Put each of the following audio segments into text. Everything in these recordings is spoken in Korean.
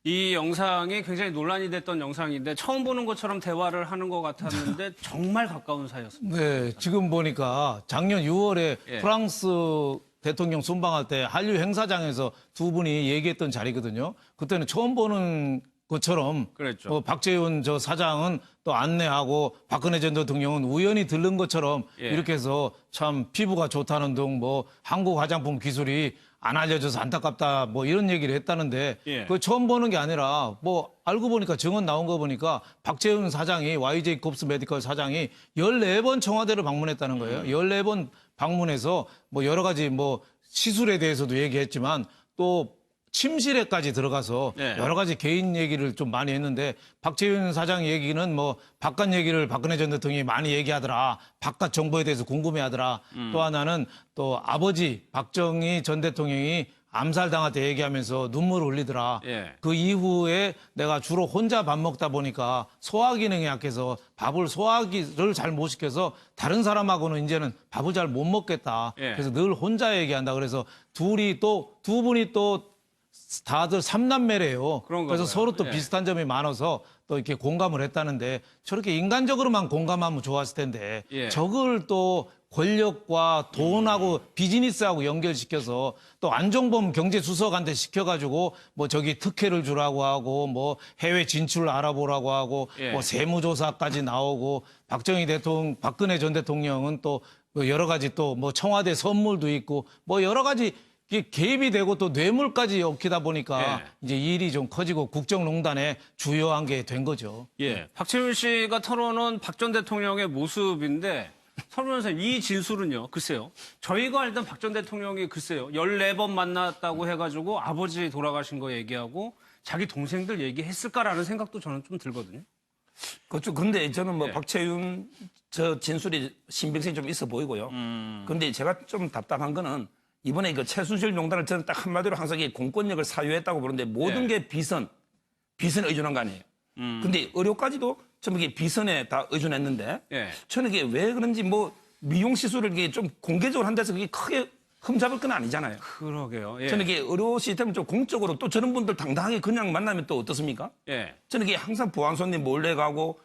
이 영상이 굉장히 논란이 됐던 영상인데 처음 보는 것처럼 대화를 하는 것 같았는데 정말 가까운 사이였습니다. 네, 지금 보니까 작년 6월에 예. 프랑스 대통령 순방할 때 한류 행사장에서 두 분이 얘기했던 자리거든요. 그때는 처음 보는 것처럼 그랬죠. 박재훈 저 사장은 또 안내하고 박근혜 전 대통령은 우연히 들른 것처럼 예. 이렇게 해서 참 피부가 좋다는 등 뭐 한국 화장품 기술이 안 알려져서 안타깝다 뭐 이런 얘기를 했다는데 예. 그 처음 보는 게 아니라 뭐 알고 보니까 증언 나온 거 보니까 박재훈 사장이 YJ 콥스 메디컬 사장이 14번 청와대를 방문했다는 거예요. 14번 방문해서 뭐 여러 가지 뭐 시술에 대해서도 얘기했지만 또 침실에까지 들어가서 네. 여러 가지 개인 얘기를 좀 많이 했는데 박재훈 사장 얘기는 뭐 바깥 얘기를 박근혜 전 대통령이 많이 얘기하더라. 바깥 정보에 대해서 궁금해하더라. 또 하나는 또 아버지 박정희 전 대통령이 암살당할 때 얘기하면서 눈물을 흘리더라. 예. 그 이후에 내가 주로 혼자 밥 먹다 보니까 소화 기능이 약해서 밥을 소화기를 잘 못 시켜서 다른 사람하고는 이제는 밥을 잘 못 먹겠다. 예. 그래서 늘 혼자 얘기한다. 그래서 두 분이 또 다들 삼남매래요. 그런가 그래서 봐요. 서로 또 예. 비슷한 점이 많아서 또 이렇게 공감을 했다는데 저렇게 인간적으로만 공감하면 좋았을 텐데 예. 저걸 또 권력과 돈하고 비즈니스하고 연결시켜서 또 안종범 경제수석한테 시켜가지고 뭐 저기 특혜를 주라고 하고 뭐 해외 진출을 알아보라고 하고 예. 뭐 세무조사까지 나오고 박근혜 전 대통령은 또 여러 가지 또 뭐 청와대 선물도 있고 뭐 여러 가지 이게 개입이 되고 또 뇌물까지 얽히다 보니까 예. 이제 일이 좀 커지고 국정농단에 주요한 게 된 거죠. 예. 박재훈 씨가 털어놓은 박 전 대통령의 모습인데 설 변호사님 이 진술은요. 글쎄요. 저희가 알던 박 전 대통령이 글쎄요. 14번 만났다고 해가지고 아버지 돌아가신 거 얘기하고 자기 동생들 얘기했을까라는 생각도 저는 좀 들거든요. 그렇죠. 근데 저는 뭐 예. 박채윤 저 진술이 신빙성이 좀 있어 보이고요. 근데 제가 좀 답답한 거는 이번에 그 최순실 명단을 저는 딱 한마디로 항상 이 공권력을 사유했다고 보는데 모든 예. 게 비선에 의존한 거 아니에요. 근데 의료까지도 좀 이게 비선에 다 의존했는데 예. 저는 이게 왜 그런지 뭐 미용 시술을 이게 좀 공개적으로 한다서 그게 크게 흠잡을 건 아니잖아요. 그러게요. 예. 저는 이게 의료 시스템을 좀 공적으로 또 저런 분들 당당하게 그냥 만나면 또 어떻습니까? 예. 저는 이게 항상 보안 손님 몰래 가고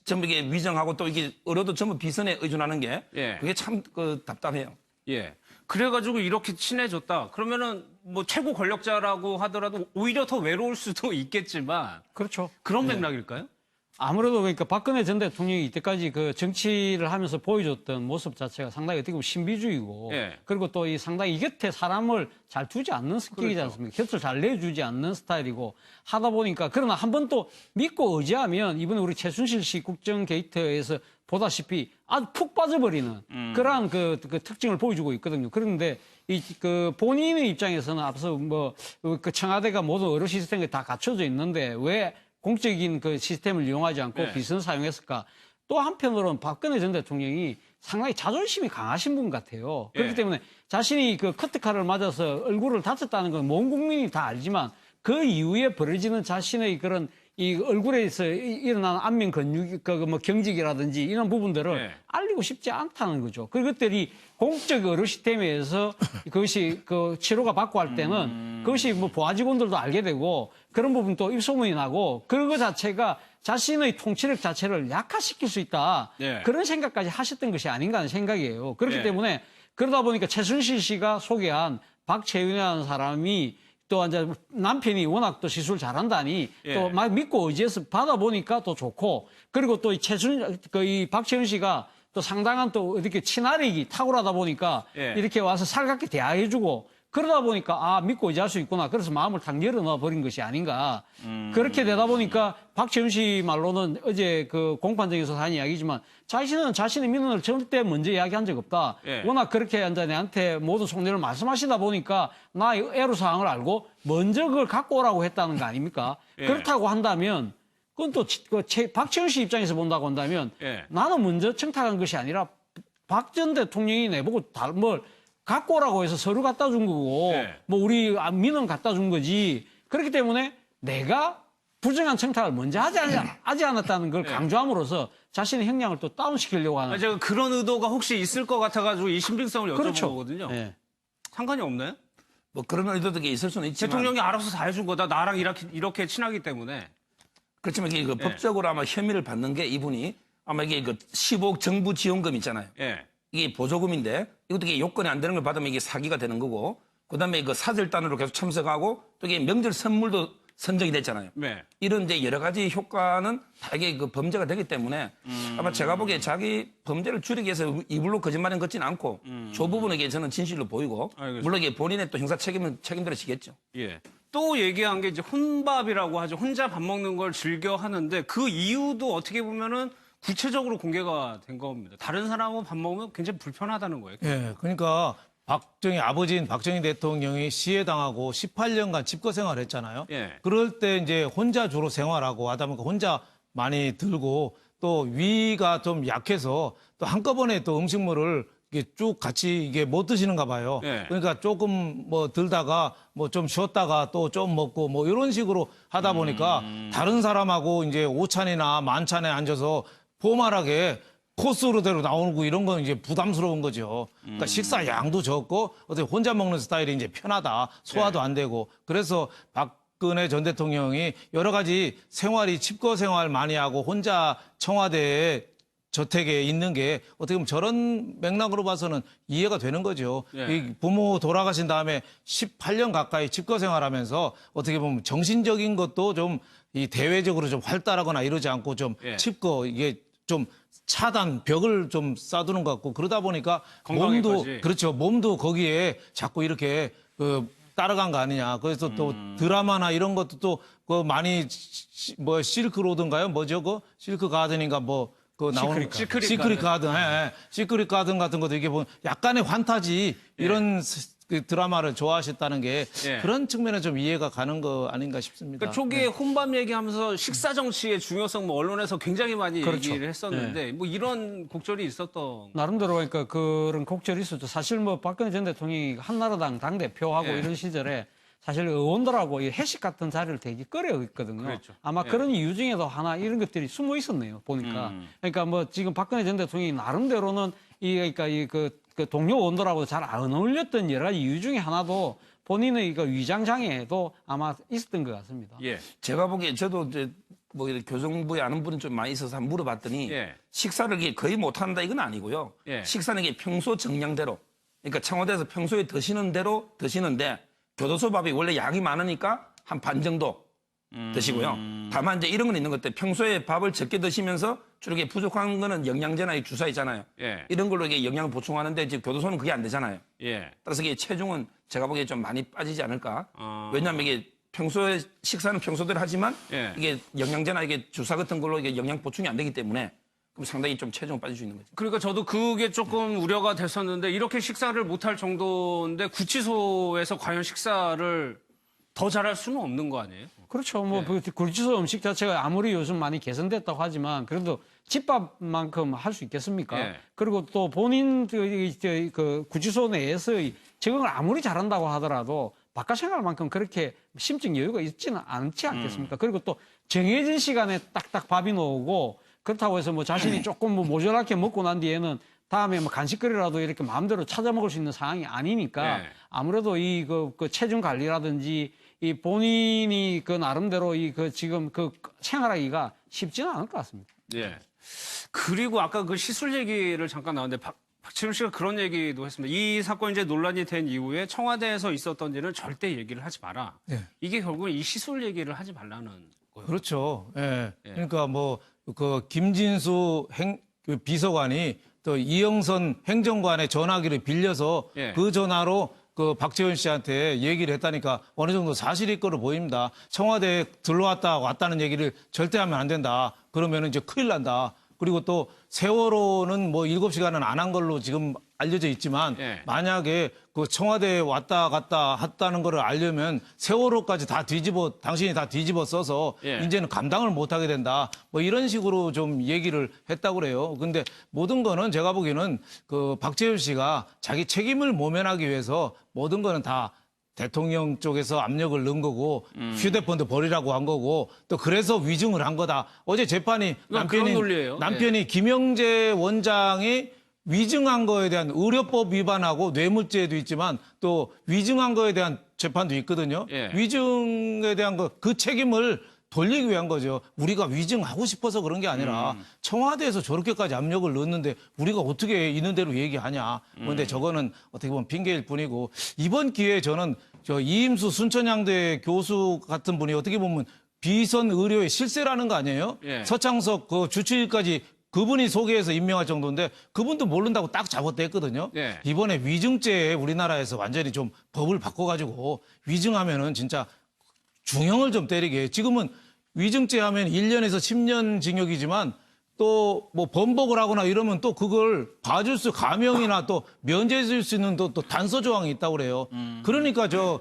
전부 이게 위정하고 또 이게 의료도 전부 비선에 의존하는 게 예. 그게 참 답답해요. 예. 그래가지고 이렇게 친해졌다. 그러면은 뭐 최고 권력자라고 하더라도 오히려 더 외로울 수도 있겠지만 그렇죠. 그런 맥락일까요? 아무래도 그러니까 박근혜 전 대통령이 이때까지 그 정치를 하면서 보여줬던 모습 자체가 상당히 어떻게 보면 신비주의고 예. 그리고 또 이 상당히 이 곁에 사람을 잘 두지 않는 성격이지 그렇죠. 않습니까? 곁을 잘 내주지 않는 스타일이고 하다 보니까 그러나 한 번 또 믿고 의지하면 이번에 우리 최순실 씨 국정 게이트에서 보다시피 아주 푹 빠져버리는 그러한 그 특징을 보여주고 있거든요. 그런데 그 본인의 입장에서는 앞서 뭐 그 청와대가 모든 의료 시스템이 다 갖춰져 있는데 왜 공적인 그 시스템을 이용하지 않고 네. 비선 사용했을까? 또 한편으로는 박근혜 전 대통령이 상당히 자존심이 강하신 분 같아요. 그렇기 예. 때문에 자신이 그 커트칼을 맞아서 얼굴을 다쳤다는 건 온 국민이 다 알지만 그 이후에 벌어지는 자신의 그런 이 얼굴에서 일어나는 안면 근육, 뭐 경직이라든지 이런 부분들을 예. 알리고 싶지 않다는 거죠. 그리고 그것들이 공적 의료 시스템에서 그것이 그 치료가 받고 할 때는 그것이 뭐 부하 직원들도 알게 되고 그런 부분 또 입소문이 나고 그거 자체가 자신의 통치력 자체를 약화시킬 수 있다. 예. 그런 생각까지 하셨던 것이 아닌가 하는 생각이에요. 그렇기 예. 때문에 그러다 보니까 최순실 씨가 소개한 박채윤이라는 사람이 또 이제 남편이 워낙 또 시술 잘한다니 예. 또 막 믿고 의지해서 받아보니까 또 좋고 그리고 또 이 박채윤 씨가 또 상당한 또 이렇게 친화력이 탁월하다 보니까 예. 이렇게 와서 살갑게 대화해주고 그러다 보니까 아 믿고 의지할 수 있구나. 그래서 마음을 탁 열어놔 버린 것이 아닌가. 그렇게 되다 보니까 박채윤 씨 말로는 어제 그 공판장에서 한 이야기지만 자신은 자신의 민원을 절대 먼저 이야기한 적 없다. 예. 워낙 그렇게 이제 내한테 모든 속내를 말씀하시다 보니까 나의 애로사항을 알고 먼저 그걸 갖고 오라고 했다는 거 아닙니까? 예. 그렇다고 한다면 그건 또 박채윤 씨 입장에서 본다고 한다면 예. 나는 먼저 청탁한 것이 아니라 박 전 대통령이 내보고 뭘 갖고 오라고 해서 서류 갖다 준 거고 예. 뭐 우리 민원 갖다 준 거지. 그렇기 때문에 내가 부정한 청탁을 먼저 하지 않았다는 걸 예. 강조함으로써 자신의 형량을 또 다운시키려고 하는. 제가 그런 의도가 혹시 있을 것 같아가지고 이 신빙성을 여쭤본 그렇죠. 거거든요. 예. 상관이 없나요? 뭐 그런 의도도 있을 수는 있지만 대통령이 알아서 다 해준 거다. 나랑 이렇게 친하기 때문에. 그렇지만 이게 그 법적으로 아마 혐의를 받는 게 이분이 아마 이게 그 15억 정부 지원금 있잖아요. 예. 이게 보조금인데 이것도 이게 요건이 안 되는 걸 받으면 이게 사기가 되는 거고 그다음에 그 사절단으로 계속 참석하고 또 이게 명절 선물도 선정이 됐잖아요. 네. 이런 이제 여러 가지 효과는 다 이게 그 범죄가 되기 때문에 아마 제가 보기에 자기 범죄를 줄이기 위해서 이불로 거짓말은 걷지는 않고 저 부분에 이게 저는 진실로 보이고 알겠습니다. 물론 이게 본인의 또 형사 책임은 책임대로 지겠죠. 예. 또 얘기한 게 이제 혼밥이라고 하죠. 혼자 밥 먹는 걸 즐겨 하는데 그 이유도 어떻게 보면은 구체적으로 공개가 된 겁니다. 다른 사람하고 밥 먹으면 굉장히 불편하다는 거예요. 예, 그러니까 아버지인 박정희 대통령이 시해당하고 18년간 집거 생활을 했잖아요. 예. 그럴 때 이제 혼자 주로 생활하고 하다 보니까 혼자 많이 들고 또 위가 좀 약해서 또 한꺼번에 또 음식물을 이게 쭉 같이 이게 못 드시는가 봐요. 예. 그러니까 조금 뭐 들다가 뭐 좀 쉬었다가 또 좀 먹고 뭐 이런 식으로 하다 보니까 다른 사람하고 이제 오찬이나 만찬에 앉아서 포멀하게 코스로대로 나오고 이런 건 이제 부담스러운 거죠. 그러니까 식사 양도 적고 어떻게 혼자 먹는 스타일이 이제 편하다. 소화도 안 되고. 그래서 박근혜 전 대통령이 여러 가지 생활이 집거 생활 많이 하고 혼자 청와대에 저택에 있는 게 어떻게 보면 저런 맥락으로 봐서는 이해가 되는 거죠. 예. 이 부모 돌아가신 다음에 18년 가까이 집거 생활하면서 어떻게 보면 정신적인 것도 좀 이 대외적으로 좀 활달하거나 이러지 않고 좀 예. 칩거 이게 좀 차단 벽을 좀 쌓두는 것 같고 그러다 보니까 건강에까지. 몸도 그렇죠. 몸도 거기에 자꾸 이렇게 그 따라간 거 아니냐. 그래서 또 드라마나 이런 것도 또 그 많이 뭐 실크로드인가요? 뭐죠? 그 실크 가든인가 뭐 그 나오는 시크릿 가든, 예, 예. 시크릿 가든 같은 것도 이게 보면 약간의 환타지 이런 그 드라마를 좋아하셨다는 게 예. 그런 측면에 좀 이해가 가는 거 아닌가 싶습니다. 그러니까 초기에 혼밥 얘기하면서 식사 정치의 중요성 뭐 언론에서 굉장히 많이 얘기를 했었는데 뭐 이런 곡절이 있었던. 나름대로 그러니까 그런 곡절이 있었죠. 사실 뭐 박근혜 전 대통령이 한나라당 당대표하고 예. 이런 시절에 사실 의원들하고 이 회식 같은 자리를 되게 꺼려 있거든요. 그랬죠. 아마 예. 그런 이유 중에도 하나 이런 것들이 숨어 있었네요. 보니까. 그러니까 뭐 지금 박근혜 전 대통령이 나름대로는 그러니까 그 동료 의원들하고 잘 안 어울렸던 여러 가지 이유 중에 하나도 본인의 그 위장 장애도 아마 있었던 것 같습니다. 예. 제가 보기에 저도 이제 뭐 이렇게 교정부에 아는 분이 좀 많이 있어서 한번 물어봤더니 예. 식사를 이게 거의 못한다 이건 아니고요. 예. 식사는 이게 평소 정량대로 그러니까 청와대에서 평소에 드시는 대로 드시는데 교도소 밥이 원래 양이 많으니까 한 반 정도 드시고요. 다만 이제 이런 건 있는 것 같아요. 평소에 밥을 적게 드시면서 주로 이게 부족한 거는 영양제나 이 주사 있잖아요. 예. 이런 걸로 이게 영양을 보충하는데 지금 교도소는 그게 안 되잖아요. 예. 따라서 이게 체중은 제가 보기에 좀 많이 빠지지 않을까. 어. 왜냐하면 이게 평소에 식사는 평소대로 하지만 예. 이게 영양제나 이게 주사 같은 걸로 이게 영양 보충이 안 되기 때문에 그럼 상당히 좀 체중 빠질 수 있는 거죠. 그러니까 저도 그게 조금 우려가 됐었는데 이렇게 식사를 못할 정도인데 구치소에서 과연 식사를 더 잘할 수는 없는 거 아니에요? 그렇죠. 뭐 굴지소 음식 자체가 아무리 요즘 많이 개선됐다고 하지만 그래도 집밥만큼 할 수 있겠습니까? 예. 그리고 또 본인 그 구치소 내에서의 적응을 아무리 잘한다고 하더라도 바깥 생활만큼 그렇게 심적 여유가 있지는 않지 않겠습니까? 그리고 또 정해진 시간에 딱딱 밥이 나오고 그렇다고 해서 뭐 자신이 조금 뭐 모자라게 먹고 난 뒤에는 다음에 뭐 간식거리라도 이렇게 마음대로 찾아 먹을 수 있는 상황이 아니니까 네. 아무래도 그 체중 관리라든지 이 본인이 그 나름대로 지금 그 생활하기가 쉽지는 않을 것 같습니다. 예. 그리고 아까 그 시술 얘기를 잠깐 나왔는데 박지훈 씨가 그런 얘기도 했습니다. 이 사건이 이제 논란이 된 이후에 청와대에서 있었던 일은 절대 얘기를 하지 마라. 네. 이게 결국은 이 시술 얘기를 하지 말라는 거예요. 그렇죠. 예. 예. 그러니까 뭐 그 김진수 그 비서관이 또 이영선 행정관의 전화기를 빌려서 예. 그 전화로 그 박재원 씨한테 얘기를 했다니까 어느 정도 사실일 거로 보입니다. 청와대에 들러왔다 왔다는 얘기를 절대 하면 안 된다. 그러면 이제 큰일 난다. 그리고 또 세월호는 뭐 7시간은 안 한 걸로 지금 알려져 있지만 예. 만약에 그 청와대에 왔다 갔다 했다는 거를 알려면 세월호까지 당신이 다 뒤집어 써서 예. 이제는 감당을 못 하게 된다. 뭐 이런 식으로 좀 얘기를 했다고 그래요. 근데 모든 거는 제가 보기에는 그 박재현 씨가 자기 책임을 모면하기 위해서 모든 거는 다 대통령 쪽에서 압력을 넣은 거고 휴대폰도 버리라고 한 거고 또 그래서 위증을 한 거다. 어제 재판이 그런 논리예요. 남편이 김영재 원장이 위증한 거에 대한 의료법 위반하고 뇌물죄도 있지만 또 위증한 거에 대한 재판도 있거든요. 예. 위증에 대한 그 책임을 돌리기 위한 거죠. 우리가 위증하고 싶어서 그런 게 아니라 청와대에서 저렇게까지 압력을 넣었는데 우리가 어떻게 있는 대로 얘기하냐. 그런데 저거는 어떻게 보면 핑계일 뿐이고 이번 기회에 저는 저 이임수 순천향대 교수 같은 분이 어떻게 보면 비선 의료의 실세라는 거 아니에요? 예. 서창석 그 주치의까지 그분이 소개해서 임명할 정도인데 그분도 모른다고 딱 잡아댔거든요. 예. 이번에 위증죄에 우리나라에서 완전히 좀 법을 바꿔가지고 위증하면은 진짜 중형을 좀 때리게 해요. 지금은 위증죄 하면 1년에서 10년 징역이지만 또 뭐 번복을 하거나 이러면 또 그걸 봐줄 수 감형이나 또 면제해 줄 수 있는 또 단서 조항이 있다고 그래요. 그러니까 저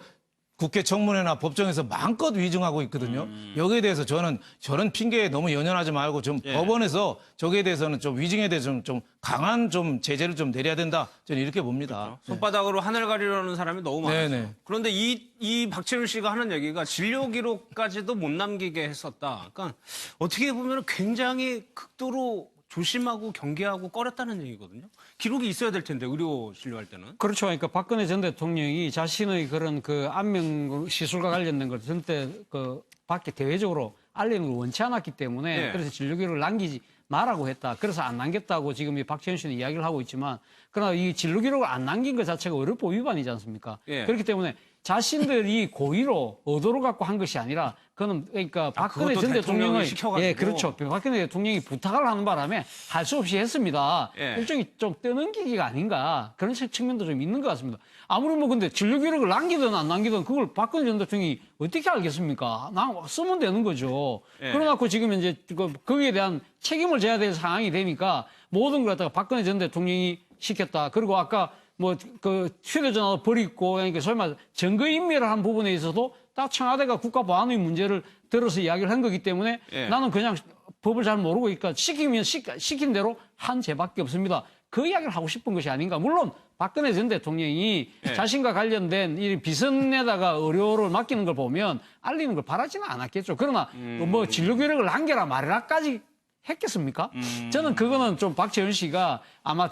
국회 청문회나 법정에서 마음껏 위증하고 있거든요. 여기에 대해서 저는 저런 핑계에 너무 연연하지 말고 좀 예. 법원에서 저기에 대해서는 좀 위증에 대해서 좀 강한 좀 제재를 좀 내려야 된다. 저는 이렇게 봅니다. 손바닥으로 하늘 가리려는 사람이 너무 많아요. 네네. 그런데 이 박채윤 씨가 하는 얘기가 진료 기록까지도 못 남기게 했었다. 그러니까 어떻게 보면 굉장히 극도로 조심하고 경계하고 꺼렸다는 얘기거든요. 기록이 있어야 될 텐데 의료 진료할 때는. 그렇죠. 그러니까 박근혜 전 대통령이 자신의 그런 그 안면 시술과 관련된 걸 전때 그 밖에 대외적으로 알리는 걸 원치 않았기 때문에 예. 그래서 진료기록을 남기지 말라고 했다. 그래서 안 남겼다고 지금 이 박채윤 씨는 이야기를 하고 있지만 그러나 이 진료기록을 안 남긴 것 자체가 의료법 위반이지 않습니까? 예. 그렇기 때문에 자신들이 고의로 의도를 갖고 한 것이 아니라 그거는 그러니까 박근혜 그것도 전 대통령이 대통령의 시켜가지고. 예, 그렇죠. 박근혜 대통령이 부탁을 하는 바람에 할 수 없이 했습니다. 예. 일종의 좀 떠넘기기가 아닌가 그런 측면도 좀 있는 것 같습니다. 아무리 뭐 근데 진료 기록을 남기든 안 남기든 그걸 박근혜 전 대통령이 어떻게 알겠습니까? 쓰면 되는 거죠. 예. 그러나고 지금 이제 거기에 대한 책임을 져야 될 상황이 되니까 모든 걸 갖다가 박근혜 전 대통령이 시켰다. 그리고 아까 뭐 그 휴대전화 버리고 그러니까 소위 말해 증거인멸을 한 부분에 있어서도 딱 청와대가 국가보안의 문제를 들어서 이야기를 한 거기 때문에 예. 나는 그냥 법을 잘 모르고 있으니까 시키면 시킨 대로 한 죄밖에 없습니다. 그 이야기를 하고 싶은 것이 아닌가. 물론 박근혜 전 대통령이 예. 자신과 관련된 이 비선에다가 의료를 맡기는 걸 보면 알리는 걸 바라지는 않았겠죠. 그러나 뭐 진료 기록을 남겨라 말해라까지 했겠습니까? 저는 그거는 좀 박채윤 씨가 아마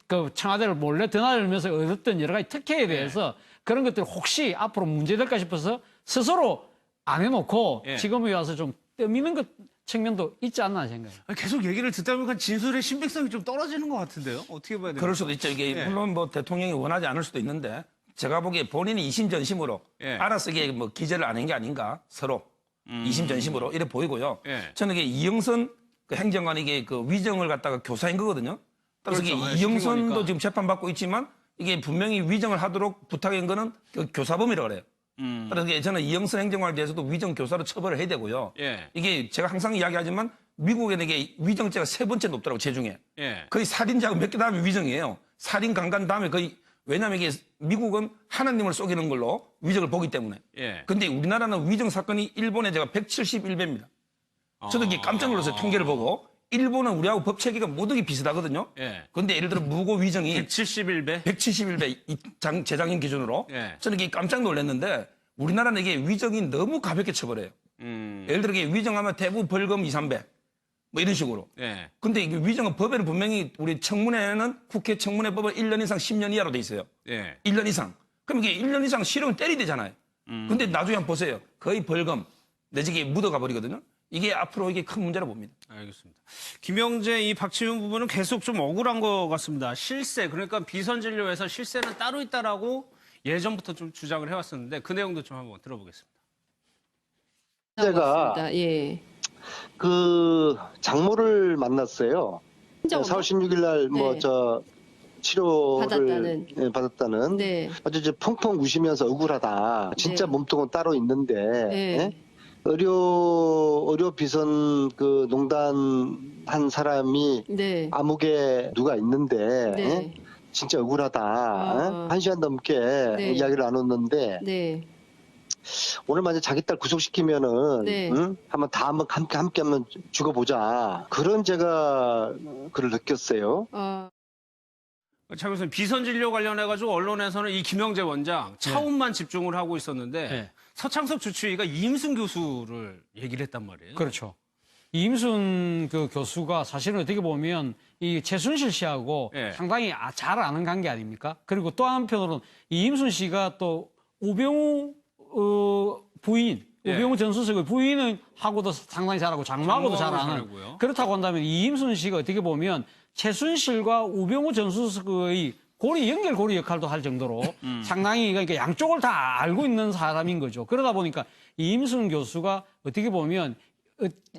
그 청와대를 몰래 드나들면서 얻었던 여러 가지 특혜에 대해서 그런 것들 혹시 앞으로 문제될까 싶어서 스스로 안 해놓고 예. 지금에 와서 좀 떠미는 것 측면도 있지 않나 생각해요. 계속 얘기를 듣다 보니까 진술의 신빙성이 좀 떨어지는 것 같은데요. 어떻게 봐야 돼요? 그럴 수도 있죠. 이게 예. 물론 뭐 대통령이 원하지 않을 수도 있는데 제가 보기에 본인이 이심전심으로 예. 알아서 이게 뭐 기재를 안 한 게 아닌가 서로 이심전심으로 이래 보이고요. 예. 저는 이게 이영선 그 행정관이 이게 그 위정을 갖다가 교사인 거거든요. 따라서 그렇죠. 이게 예, 이영선도 시킨 거니까. 지금 재판받고 있지만 이게 분명히 위정을 하도록 부탁한 거는 그 교사범이라고 그래요. 그래서 이게 저는 이영선 행정관에 대해서도 위정 교사로 처벌을 해야 되고요. 예. 이게 제가 항상 이야기하지만 미국에는 이게 위정죄가 3번째 높더라고 제중에. 예. 거의 살인자고 몇 개 다음에 위정이에요. 살인 강간 다음에 거의 왜냐하면 이게 미국은 하나님을 속이는 걸로 위정을 보기 때문에. 예. 근데 우리나라는 위정 사건이 일본에 제가 171배입니다. 저도 이게 깜짝 놀랐어요. 통계를 보고. 일본은 우리하고 법 체계가 모두 비슷하거든요. 예. 근데 예를 들어 무고 위정이 171배? 171배 재작년 기준으로. 예. 저는 이게 깜짝 놀랐는데 우리나라는 이게 위정이 너무 가볍게 처벌해요. 예를 들어 이게 위정하면 대부분 벌금 2, 300. 뭐 이런 식으로. 예. 근데 이게 위정은 법에는 분명히 우리 청문회는 국회 청문회법은 1년 이상 10년 이하로 돼 있어요. 예. 1년 이상. 그럼 이게 1년 이상 실형을 때리야 되잖아요. 근데 나중에 한번 보세요. 거의 벌금 내지게 묻어가 버리거든요. 이게 앞으로 이게 큰 문제라 봅니다. 알겠습니다. 김영재 이 박치윤 부분은 계속 좀 억울한 것 같습니다. 실세, 그러니까 비선진료에서 실세는 따로 있다라고 예전부터 좀 주장을 해왔었는데 그 내용도 좀 한번 들어보겠습니다. 제가 예. 그 장모를 만났어요. 친정엄마? 4월 16일 날 뭐 네. 저 치료를 받았다는. 예, 받았다는. 네. 아주 이제 펑펑 우시면서 억울하다. 진짜 네. 몸통은 따로 있는데 네. 예? 의료 비선 그 농단 한 사람이 네. 암흑에 누가 있는데 네. 예? 진짜 억울하다. 아. 한 시간 넘게 네. 이야기를 나눴는데 네. 오늘 만약 자기 딸 구속시키면은 네. 응? 한번 함께 한번 죽어보자. 그런 제가 그를 느꼈어요. 차 교수님, 비선진료 관련해가지고 언론에서는 이 김영재 원장 차원만 집중을 하고 있었는데 네. 서창석 주치의가 이임순 교수를 얘기를 했단 말이에요. 그렇죠. 이임순 그 교수가 사실은 어떻게 보면 이 최순실 씨하고 예. 상당히 잘 아는 관계 아닙니까? 그리고 또 한편으로는 이임순 씨가 또 우병우 부인, 예. 우병우 전 수석의 부인은 하고도 상당히 잘하고 장모하고도 장모하고 잘하는. 잘하고요. 그렇다고 한다면 이임순 씨가 어떻게 보면 최순실과 우병우 전 수석의 연결 고리 역할도 할 정도로 상당히 그러니까 양쪽을 다 알고 있는 사람인 거죠. 그러다 보니까 이임순 교수가 어떻게 보면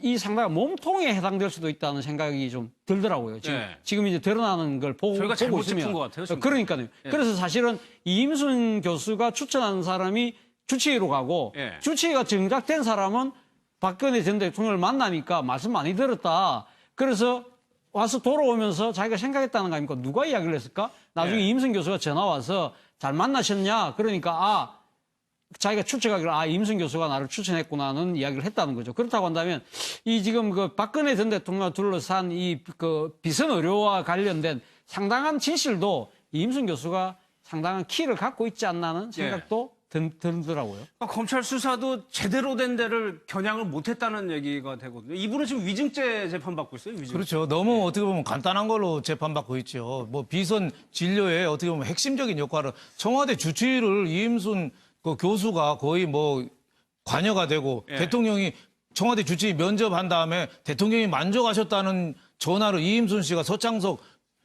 이 상당히 몸통에 해당될 수도 있다는 생각이 좀 들더라고요. 예. 지금 이제 드러나는 걸 저희가 잘못 있으면. 짚은 것 같아요, 지금. 그러니까요. 예. 그래서 사실은 이임순 교수가 추천한 사람이 주치의로 가고 예. 주치의가 정작된 사람은 박근혜 전 대통령을 만나니까 말씀 많이 들었다. 그래서 와서 돌아오면서 자기가 생각했다는 거 아닙니까? 누가 이야기를 했을까? 나중에 예. 이임순 교수가 전화 와서 잘 만나셨냐? 그러니까 자기가 추측하기로 이임순 교수가 나를 추천했구나는 이야기를 했다는 거죠. 그렇다고 한다면 이 지금 그 박근혜 전 대통령을 둘러싼 이 그 비선 의료와 관련된 상당한 진실도 이임순 교수가 상당한 키를 갖고 있지 않나는 생각도 들더라고요. 그러니까 검찰 수사도 제대로 된 데를 겨냥을 못했다는 얘기가 되거든요. 이분은 지금 위증죄 재판받고 있어요. 위증. 그렇죠. 너무 어떻게 보면 간단한 걸로 재판받고 있죠. 뭐 비선 진료에 어떻게 보면 핵심적인 역할을 청와대 주치의를 이임순 그 교수가 거의 뭐 관여가 되고 예. 대통령이 청와대 주치의 면접한 다음에 대통령이 만족하셨다는 전화를 이임순 씨가 서창석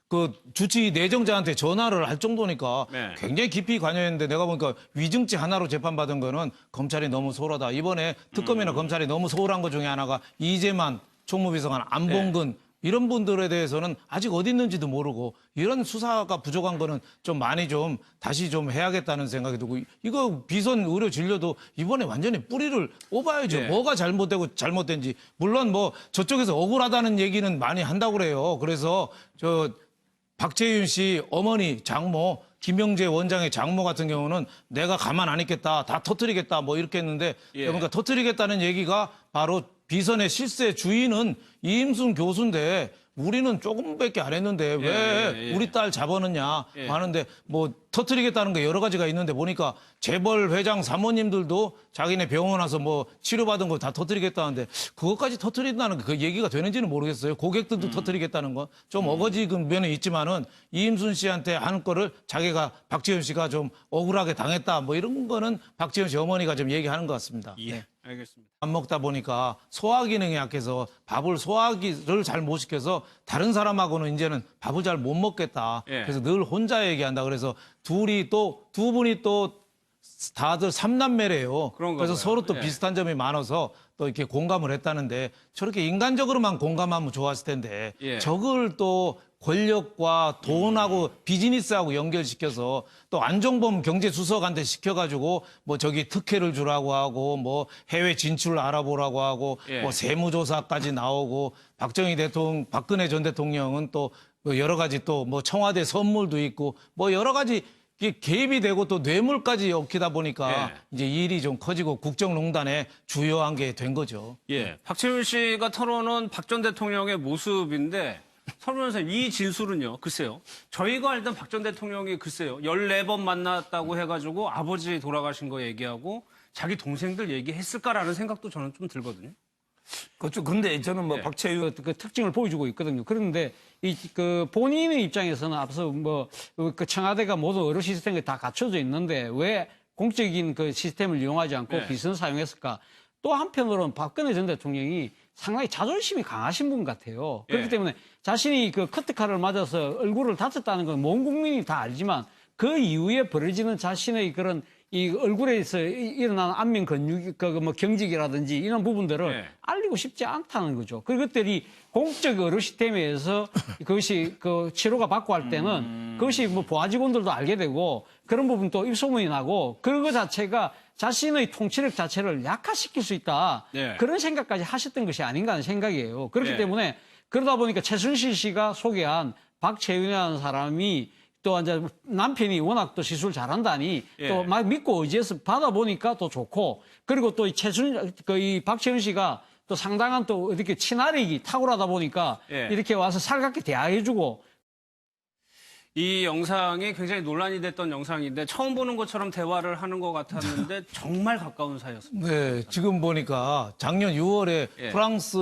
그 주치의 내정자한테 전화를 할 정도니까 네. 굉장히 깊이 관여했는데 내가 보니까 위증죄 하나로 재판받은 거는 검찰이 너무 소홀하다. 이번에 특검이나 검찰이 너무 소홀한 것 중에 하나가 이재만 총무비서관, 안봉근 이런 분들에 대해서는 아직 어디 있는지도 모르고 이런 수사가 부족한 거는 좀 많이 좀 다시 좀 해야겠다는 생각이 들고 이거 비선 의료 진료도 이번에 완전히 뿌리를 뽑아야죠. 네. 뭐가 잘못되고 잘못된지. 물론 뭐 저쪽에서 억울하다는 얘기는 많이 한다고 그래요. 그래서 박재윤 씨 어머니 장모 김영재 원장의 장모 같은 경우는 내가 가만 안 있겠다. 다 터뜨리겠다. 뭐 이렇게 했는데 예. 그러니까 터뜨리겠다는 얘기가 바로 비선의 실세 주인은 이임순 교수인데 우리는 조금밖에 안 했는데 왜 예. 우리 딸 잡아넣냐 예. 하는데 뭐 터뜨리겠다는 게 여러 가지가 있는데 보니까 재벌 회장 사모님들도 자기네 병원 와서 뭐 치료받은 거 다 터뜨리겠다는데 그것까지 터뜨린다는 그 얘기가 되는지는 모르겠어요. 고객들도 터뜨리겠다는 거 좀 어거지근 면은 있지만은 이임순 씨한테 하는 거를 자기가 박지원 씨가 좀 억울하게 당했다 뭐 이런 거는 박지원 씨 어머니가 좀 얘기하는 것 같습니다. 예. 알겠습니다. 밥 먹다 보니까 소화 기능이 약해서 밥을 소화를 잘 못 시켜서 다른 사람하고는 이제는 밥을 잘 못 먹겠다. 예. 그래서 늘 혼자 얘기한다. 그래서 두 분이 또 다들 삼남매래요. 그런가 그래서 봐요. 서로 또 예. 비슷한 점이 많아서 또 이렇게 공감을 했다는데 저렇게 인간적으로만 공감하면 좋았을 텐데 예. 저걸 또 권력과 돈하고 비즈니스하고 연결시켜서 또 안종범 경제수석한테 시켜가지고 뭐 저기 특혜를 주라고 하고 뭐 해외 진출을 알아보라고 하고 예. 뭐 세무조사까지 나오고 박근혜 전 대통령은 또 여러 가지 또 뭐 청와대 선물도 있고 뭐 여러 가지 이게 개입이 되고 또 뇌물까지 엮이다 보니까 예. 이제 일이 좀 커지고 국정농단에 주요한 게 된 거죠. 예. 박채윤 씨가 털어놓은 박 전 대통령의 모습인데 서른 선생님 이 진술은요. 글쎄요. 저희가 알던 박 전 대통령이 글쎄요. 14번 만났다고 해가지고 아버지 돌아가신 거 얘기하고 자기 동생들 얘기했을까라는 생각도 저는 좀 들거든요. 그렇죠. 근데 저는 뭐 예. 박채윤 그 특징을 보여주고 있거든요. 그런데 그 본인의 입장에서는 앞서 그 청와대가 모든 의료 시스템이 다 갖춰져 있는데 왜 공적인 그 시스템을 이용하지 않고 네. 비선 사용했을까? 또 한편으로는 박근혜 전 대통령이 상당히 자존심이 강하신 분 같아요. 그렇기 예. 때문에 자신이 그 커트칼을 맞아서 얼굴을 다쳤다는 건 온 국민이 다 알지만 그 이후에 벌어지는 자신의 그런 이 얼굴에서 일어나는 안면 근육, 뭐 경직이라든지 이런 부분들을 네. 알리고 싶지 않다는 거죠. 그것들이 공적 의료 시스템에서 그것이 그 치료가 받고 할 때는 그것이 뭐 부하 직원들도 알게 되고 그런 부분도 입소문이 나고 그거 자체가 자신의 통치력 자체를 약화시킬 수 있다. 네. 그런 생각까지 하셨던 것이 아닌가 하는 생각이에요. 그렇기 네. 때문에 그러다 보니까 최순실 씨가 소개한 박채윤이라는 사람이 또 이제 남편이 워낙 또 시술 잘한다니 예. 또 막 믿고 의지해서 받아보니까 또 좋고 그리고 또 이 박채윤 씨가 또 상당한 또 이렇게 친화력이 탁월하다 보니까 예. 이렇게 와서 살갑게 대화해주고 이 영상이 굉장히 논란이 됐던 영상인데 처음 보는 것처럼 대화를 하는 것 같았는데 정말 가까운 사이였습니다. 네, 지금 보니까 작년 6월에 예. 프랑스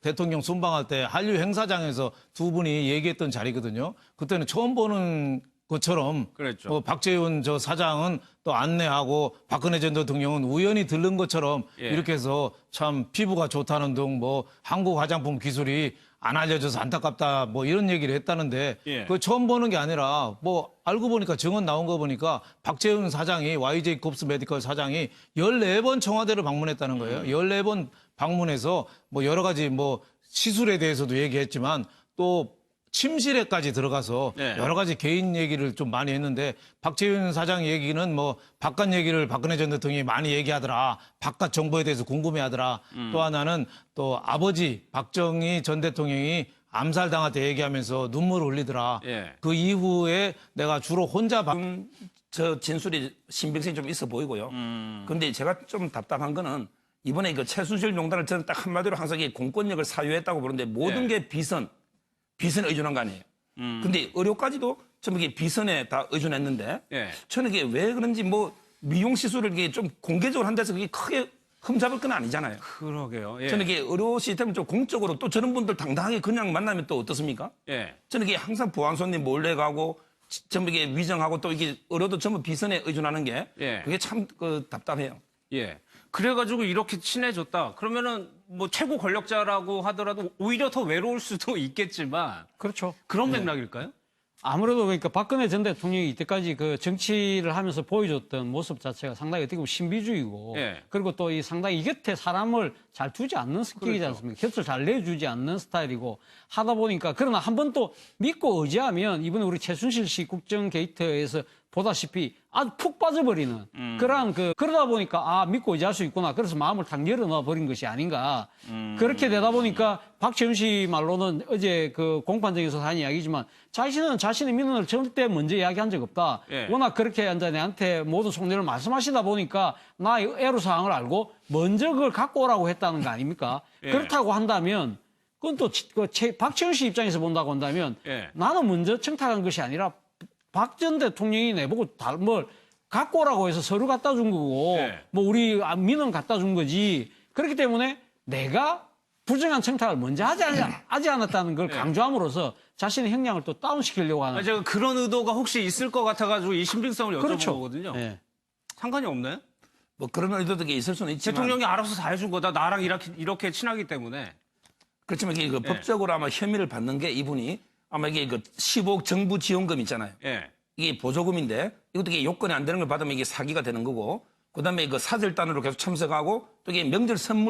대통령 순방할 때 한류 행사장에서 두 분이 얘기했던 자리거든요. 그때는 처음 보는 것처럼 그랬죠. 박재훈 저 사장은 또 안내하고 박근혜 전 대통령은 우연히 들른 것처럼 예. 이렇게 해서 참 피부가 좋다는 등 뭐 한국 화장품 기술이 안 알려져서 안타깝다 뭐 이런 얘기를 했다는데 예. 그 처음 보는 게 아니라 뭐 알고 보니까 증언 나온 거 보니까 박재훈 사장이 YJ 콥스 메디컬 사장이 14번 청와대를 방문했다는 거예요. 14번 방문해서 뭐 여러 가지 뭐 시술에 대해서도 얘기했지만 또 침실에까지 들어가서 네. 여러 가지 개인 얘기를 좀 많이 했는데 박재훈 사장 얘기는 뭐 바깥 얘기를 박근혜 전 대통령이 많이 얘기하더라. 바깥 정보에 대해서 궁금해하더라. 또 하나는 또 아버지 박정희 전 대통령이 암살당할 때 얘기하면서 눈물을 흘리더라. 예. 그 이후에 내가 주로 혼자 저 진술이 신빙성이 좀 있어 보이고요. 근데 제가 좀 답답한 거는 이번에 그 최순실 명단을 저는 딱 한마디로 항상 이 공권력을 사유했다고 보는데 모든 예. 게 비선에 의존한 거 아니에요. 근데 의료까지도 좀 이게 비선에 다 의존했는데 예. 저는 이게 왜 그런지 뭐 미용 시술을 이게 좀 공개적으로 한다서 그게 크게 흠잡을 건 아니잖아요. 그러게요. 예. 저는 이게 의료 시스템을 좀 공적으로 또 저런 분들 당당하게 그냥 만나면 또 어떻습니까? 예. 저는 이게 항상 보안 손님 몰래 가고 전부 이게 위정하고 또 이게 의료도 전부 비선에 의존하는 게 예. 그게 참 답답해요. 예. 그래가지고 이렇게 친해졌다. 그러면은 뭐 최고 권력자라고 하더라도 오히려 더 외로울 수도 있겠지만 그렇죠. 그런 맥락일까요? 아무래도 그러니까 박근혜 전 대통령이 이때까지 그 정치를 하면서 보여줬던 모습 자체가 상당히 어떻게 보면 신비주의고 예. 그리고 또 이 상당히 이 곁에 사람을 잘 두지 않는 성격이지 그렇죠. 않습니까? 곁을 잘 내주지 않는 스타일이고 하다 보니까 그러나 한 번 또 믿고 의지하면 이번에 우리 최순실 씨 국정 게이트에서 보다시피 아주 푹 빠져버리는 그러한 그러다 보니까 아 믿고 의지할 수 있구나. 그래서 마음을 탁 열어놔 버린 것이 아닌가. 그렇게 되다 보니까 박재훈 씨 말로는 어제 그 공판장에서 한 이야기지만 자신은 자신의 민원을 절대 먼저 이야기한 적 없다. 예. 워낙 그렇게 이제 내한테 모든 속내를 말씀하시다 보니까 나의 애로사항을 알고 먼저 그걸 갖고 오라고 했다는 거 아닙니까? 예. 그렇다고 한다면 그건 또 박재훈 씨 입장에서 본다고 한다면 예. 나는 먼저 청탁한 것이 아니라 박 전 대통령이 내보고 뭘 갖고 오라고 해서 서류 갖다 준 거고 예. 뭐 우리 민원 갖다 준 거지. 그렇기 때문에 내가 부정한 청탁을 먼저 하지 않았다는 걸 강조함으로써 자신의 형량을 또 다운시키려고 하는. 아니, 제가 그런 의도가 혹시 있을 것 같아가지고 이 신빙성을 여쭤본 그렇죠. 거거든요. 예. 상관이 없나요? 뭐 그런 의도도 있을 수는 있지만 대통령이 알아서 다 해준 거다. 나랑 이렇게 친하기 때문에. 그렇지만 이게 그 법적으로 아마 혐의를 받는 게 이분이 아마 이게 그 15억 정부 지원금 있잖아요. 예. 이게 보조금인데 이것도 이게 요건이 안 되는 걸 받으면 이게 사기가 되는 거고 그다음에 그 사절단으로 계속 참석하고 또 이게 명절 선물